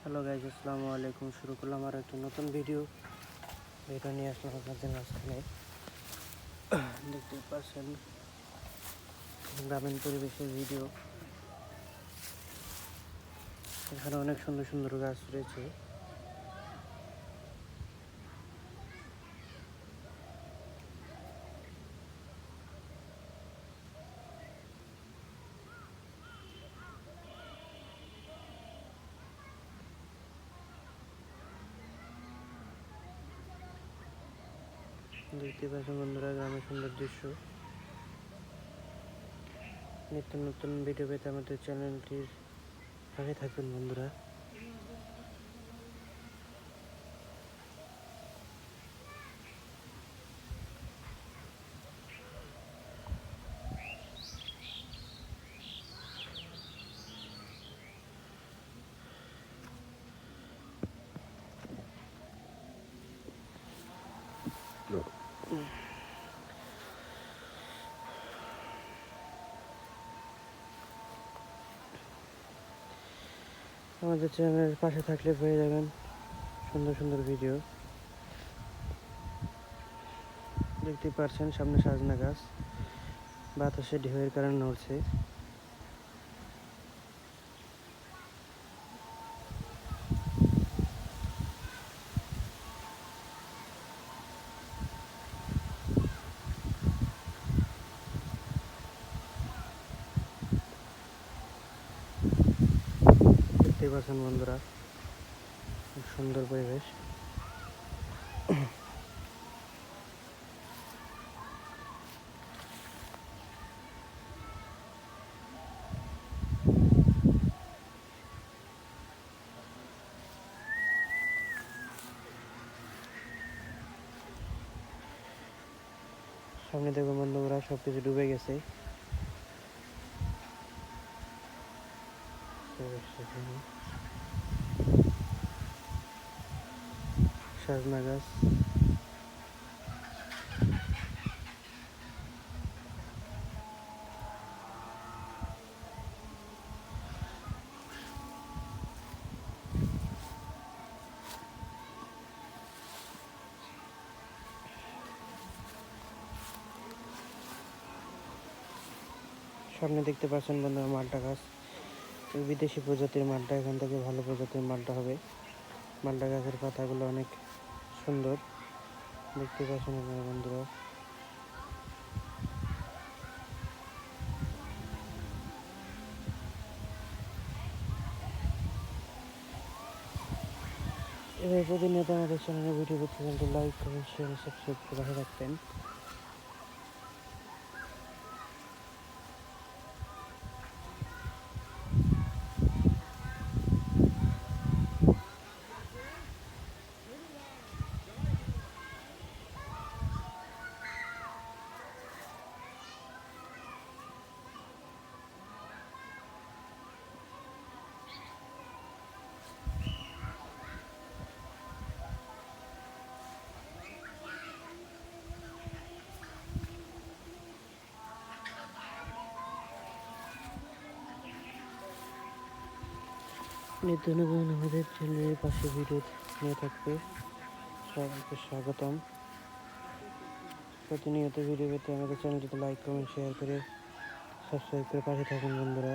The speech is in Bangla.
হ্যালো গাইজ, আসসালামু আলাইকুম। শুরু করলাম আর একটা নতুন ভিডিও নিয়ে আসলাম আপনাদের মাঝখানে। দেখতে পাচ্ছেন গ্রামীণ পরিবেশের ভিডিও। এখানে অনেক সুন্দর সুন্দর গাছ রয়েছে। দেখতে পাচ্ছেন বন্ধুরা, গ্রামের সুন্দর দৃশ্য। নিত্য নতুন ভিডিও পেতে আমাদের চ্যানেলটির সাথে থাকবেন বন্ধুরা। আমাদের চ্যানেলের পাশে থাকলে পেয়ে যাবেন সুন্দর সুন্দর ভিডিও। দেখতে পাচ্ছেন সামনে সাজনা গাছ, বাতাসে ঢেউয়ের কারণে নড়ছে। দেখতে পাচ্ছেন বন্ধুরা, খুব সুন্দর পরিবেশ। সামনে দেখবেন বন্ধুরা, সবকিছু ডুবে গেছে। সাজনা গাছ, সামনে দেখতে পাচ্ছেন বন্ধুরা মালটা গাছ। বিদেশি প্রজাতির মালটা, এখান থেকে ভালো প্রজাতির মালটা হবে। মালটা গাছের পাতাগুলো অনেক সুন্দর, দেখতে পাচ্ছেন আপনারা বন্ধুরা। এবার প্রতিনিয়ত আমাদের চ্যানেলে ভিডিও দেখতে চাইলে লাইক, কমেন্ট, শেয়ার, সাবস্ক্রাইব করে পাশে রাখবেন। নিত্য নতুন আমাদের চ্যানেলের পাশে ভিডিও নিয়ে থাকবে। সবাইকে স্বাগতম। প্রতিনিয়ত ভিডিও পেতে আমাদের চ্যানেলটিতে লাইক, কমেন্ট, শেয়ার করে সাবস্ক্রাইব করে পাশে থাকুন বন্ধুরা।